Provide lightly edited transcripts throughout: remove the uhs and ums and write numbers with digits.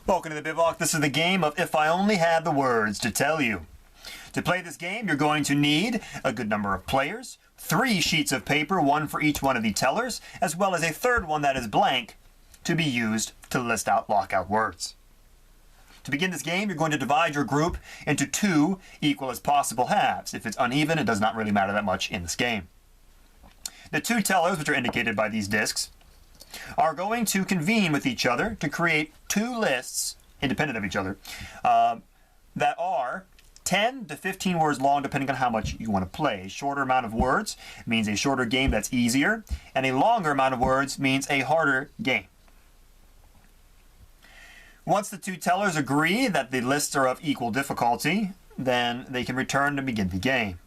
Welcome to the Bivoc. This is the game of If I Only Had the Words to Tell You. To play this game, you're going to need a good number of players, 3 sheets of paper, 1 for each one of the tellers, as well as a third one that is blank to be used to list out lockout words. To begin this game, you're going to divide your group into 2 equal as possible halves. If it's uneven, it does not really matter that much in this game. The 2 tellers, which are indicated by these discs, are going to convene with each other to create 2 lists, independent of each other, that are 10 to 15 words long, depending on how much you want to play. A shorter amount of words means a shorter game that's easier, and a longer amount of words means a harder game. Once the 2 tellers agree that the lists are of equal difficulty, then they can return to begin the game.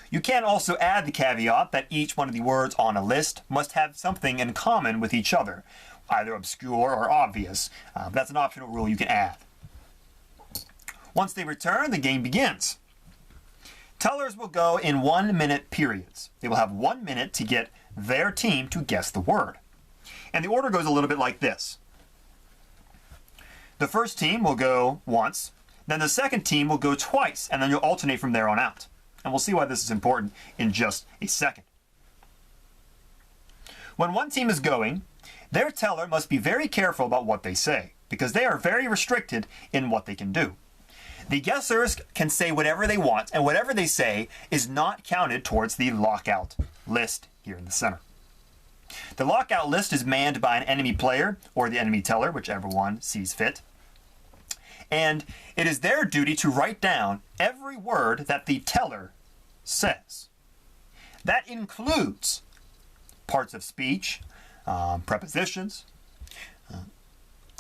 You can also add the caveat that each one of the words on a list must have something in common with each other, either obscure or obvious. That's an optional rule you can add. Once they return, the game begins. Tellers will go in 1-minute periods. They will have 1 minute to get their team to guess the word. And the order goes a little bit like this. The first team will go once, then the second team will go twice, and then you'll alternate from there on out. And we'll see why this is important in just a second. When one team is going, their teller must be very careful about what they say, because they are very restricted in what they can do. The guessers can say whatever they want, and whatever they say is not counted towards the lockout list here in the center. The lockout list is manned by an enemy player or the enemy teller, whichever one sees fit. And it is their duty to write down every word that the teller says. That includes parts of speech, prepositions,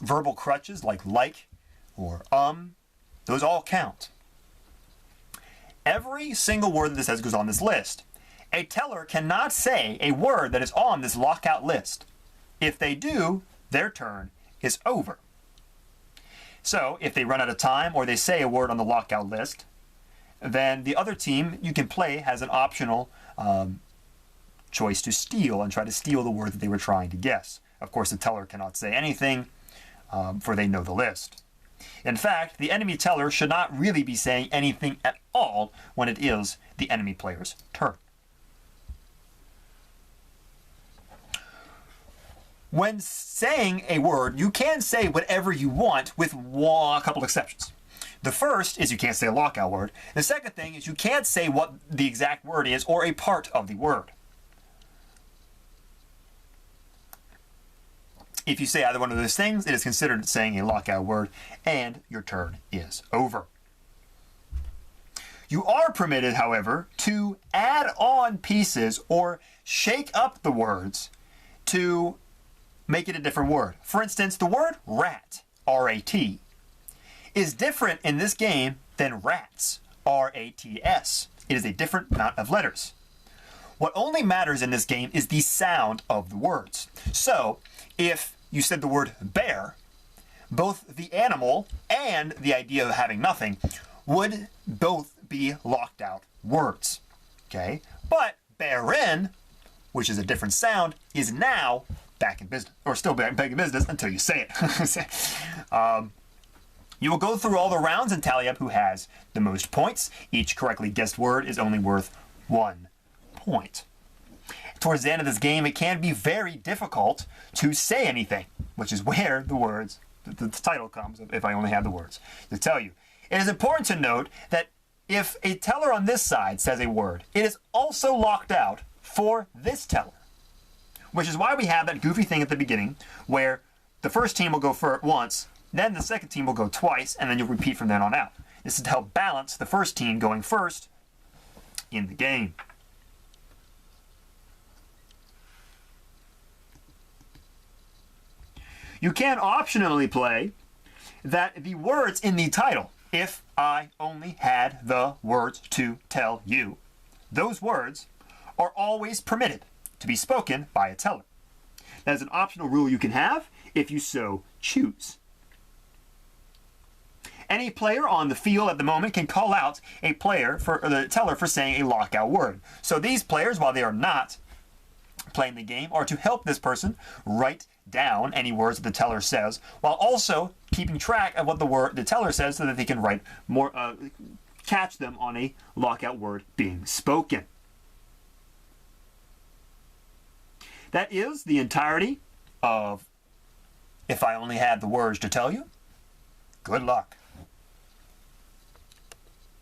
verbal crutches like or those all count. Every single word that this says goes on this list. A teller cannot say a word that is on this lockout list. If they do, their turn is over. So, if they run out of time or they say a word on the lockout list, then the other team you can play has an optional choice to steal and try to steal the word that they were trying to guess. Of course, the teller cannot say anything, for they know the list. In fact, the enemy teller should not really be saying anything at all when it is the enemy player's turn. When saying a word, you can say whatever you want with a couple exceptions. The first is you can't say a lockout word. The second thing is you can't say what the exact word is or a part of the word. If you say either one of those things, it is considered saying a lockout word, and your turn is over. You are permitted, however, to add on pieces or shake up the words to make it a different word. For instance, the word rat, R-A-T, is different in this game than rats, R-A-T-S. It is a different amount of letters. What only matters in this game is the sound of the words. So, if you said the word bear, both the animal and the idea of having nothing would both be locked out words. Okay? But bearin, which is a different sound, is now back in business, or still back in business until you say it. You will go through all the rounds and tally up who has the most points. Each correctly guessed word is only worth 1 point. Towards the end of this game, it can be very difficult to say anything, which is where the title comes of If I Only Had the Words to tell you. It is important to note that if a teller on this side says a word, it is also locked out for this teller. Which is why we have that goofy thing at the beginning where the first team will go once, then the second team will go twice, and then you'll repeat from then on out. This is to help balance the first team going first in the game. You can optionally play that the words in the title, If I Only Had the Words to Tell You, those words are always permitted to be spoken by a teller. That is an optional rule you can have if you so choose. Any player on the field at the moment can call out a player or the teller for saying a lockout word. So these players, while they are not playing the game, are to help this person write down any words that the teller says, while also keeping track of what the teller says so that they can write more, catch them on a lockout word being spoken. That is the entirety of If I Only Had the Words to Tell You. Good luck.